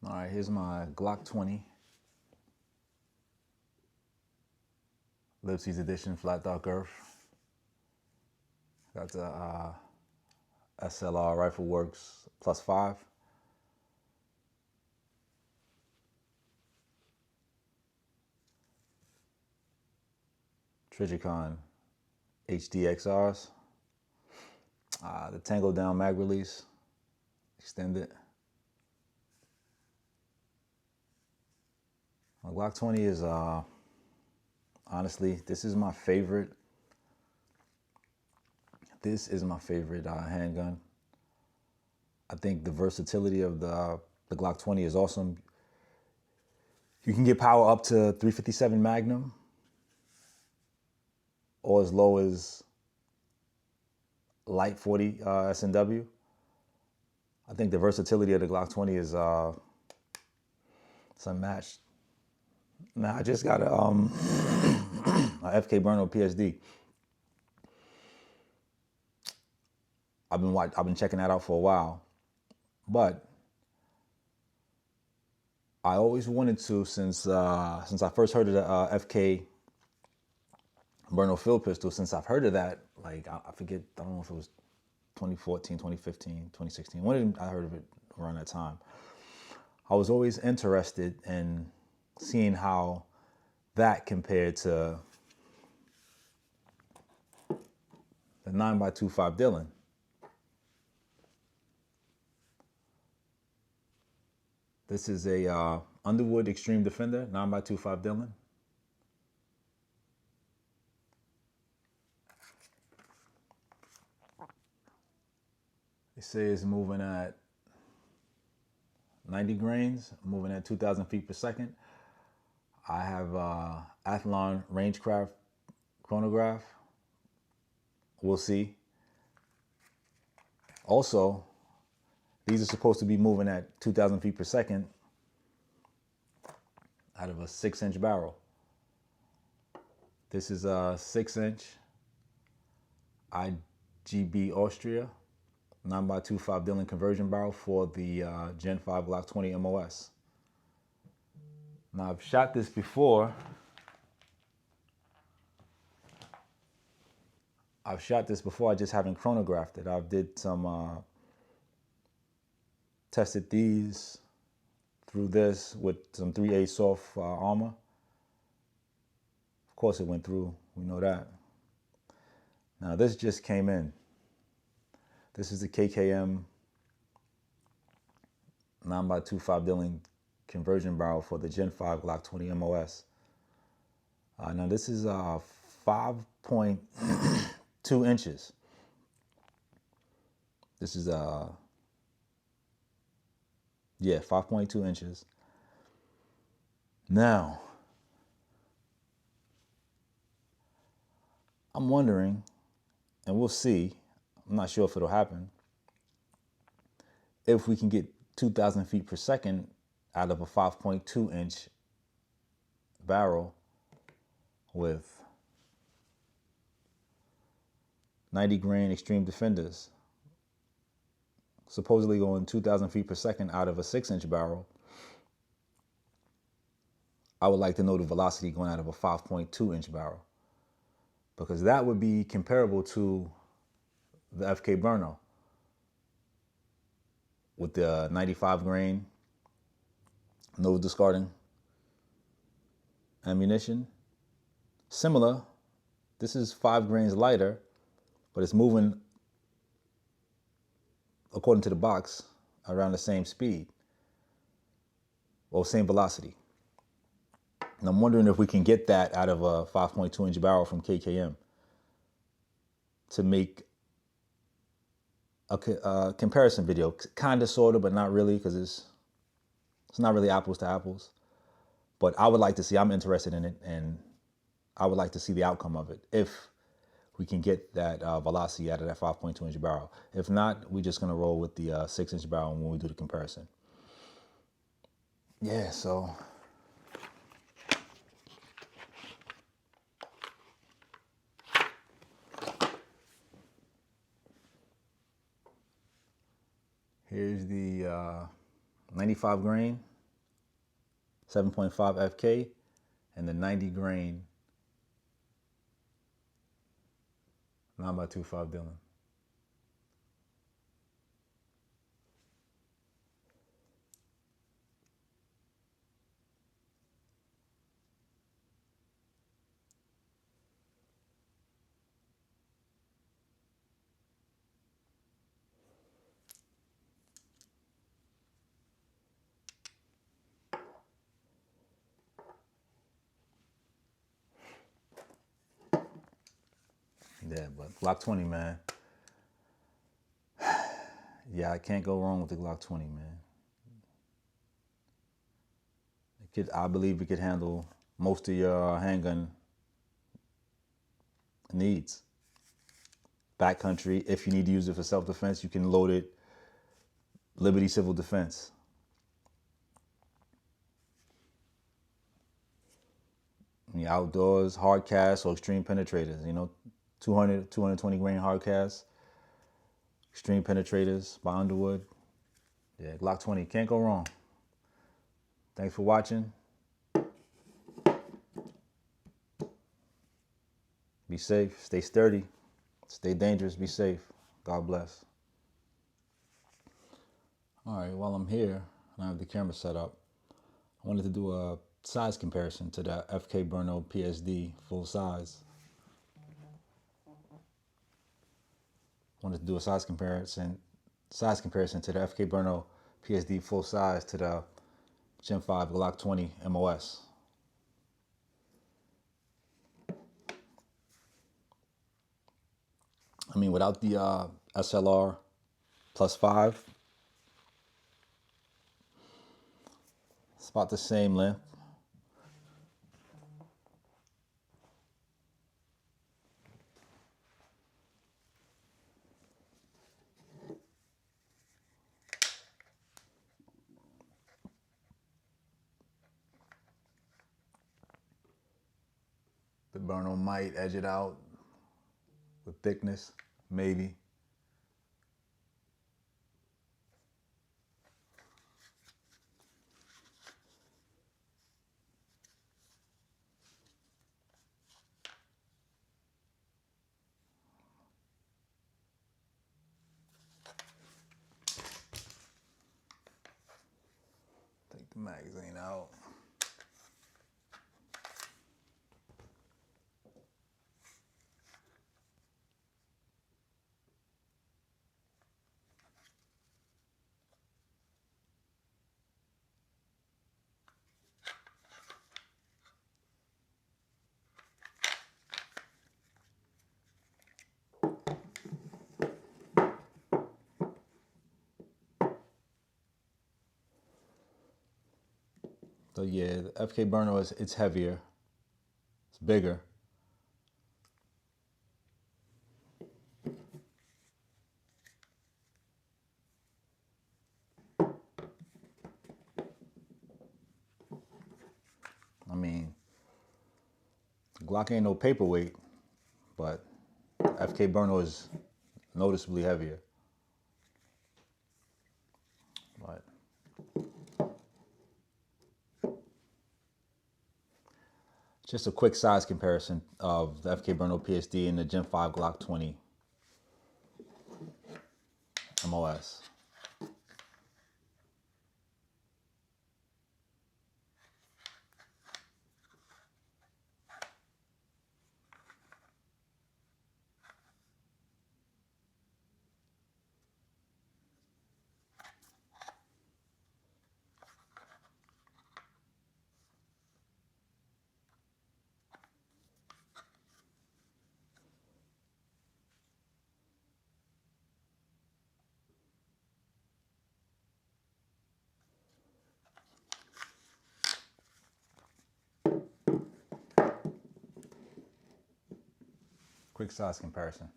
All right, here's my Glock 20. Lipsy's edition, flat dark earth. Got the SLR Rifle Works +5. Trigicon HDXRs. The Tango Down mag release, extended. My Glock 20 is, honestly, this is my favorite. This is my favorite handgun. I think the versatility of the Glock 20 is awesome. You can get power up to 357 Magnum, or as low as light 40 S&W. I think the versatility of the Glock 20 is it's unmatched. Now I just got a FK BRNO PSD. I've been checking that out for a while, but I always wanted to, since I first heard of the FK BRNO field pistol. Since I've heard of that, like I forget, I don't know if it was 2014, 2015, 2016. When did I heard of it? Around that time. I was always interested in seeing how that compared to the 9x25 Dillon. This is a Underwood Extreme Defender 9x25 Dillon. They say it's moving at 90 grains, moving at 2,000 feet per second. I have Athlon Rangecraft chronograph. We'll see. Also, these are supposed to be moving at 2,000 feet per second out of a 6-inch barrel. This is a 6-inch IGB Austria 9x25 Dillon conversion barrel for the Gen 5 Glock 20 MOS. Now I've shot this before. I just haven't chronographed it. I've did some, tested these through this with some 3A soft armor. Of course it went through, we know that. Now this just came in. This is the KKM 9x25 Dillon conversion barrel for the Gen 5 Glock 20 MOS. Now this is 5.2 inches. This is 5.2 inches. Now, I'm wondering, and we'll see, I'm not sure if it'll happen, if we can get 2,000 feet per second out of a 5.2 inch barrel with 90 grain Extreme Defenders, supposedly going 2,000 feet per second out of a 6-inch barrel. I would like to know the velocity going out of a 5.2 inch barrel, because that would be comparable to the FK BRNO with the 95 grain no discarding ammunition. Similar, this is 5 grains lighter, but it's moving, according to the box, around the same speed or same velocity. And I'm wondering if we can get that out of a 5.2 inch barrel from KKM to make a comparison video. Kind of, sort of, but not really, because it's not really apples to apples. But I would like to see, I'm interested in it, and I would like to see the outcome of it if we can get that velocity out of that 5.2 inch barrel. If not, we're just going to roll with the 6-inch barrel when we do the comparison. Yeah, so here's the 95 grain 7.5 FK, and the 90 grain 9x25 Dillon. Yeah, but Glock 20, man. Yeah, I can't go wrong with the Glock 20, man. I believe it could handle most of your handgun needs. Backcountry, if you need to use it for self-defense, you can load it. Liberty Civil Defense. Outdoors, hard cast or extreme penetrators, 200, 220 grain hard cast, extreme penetrators by Underwood. Yeah, Glock 20, can't go wrong. Thanks for watching. Be safe, stay sturdy, stay dangerous, be safe. God bless. All right, while I'm here and I have the camera set up, I wanted to do a size comparison to the FK BRNO PSD full size. I wanted to do a size comparison to the FK BRNO PSD full size to the Gen 5 Glock 20 MOS. I mean, without the SLR +5, it's about the same length. The BRNO might edge it out with thickness, maybe. Take the magazine out. So yeah, the FK BRNO it's heavier, it's bigger. I mean, Glock ain't no paperweight, but FK BRNO is noticeably heavier. But just a quick size comparison of the FK BRNO PSD and the Gen 5 Glock 20 MOS. Quick size comparison.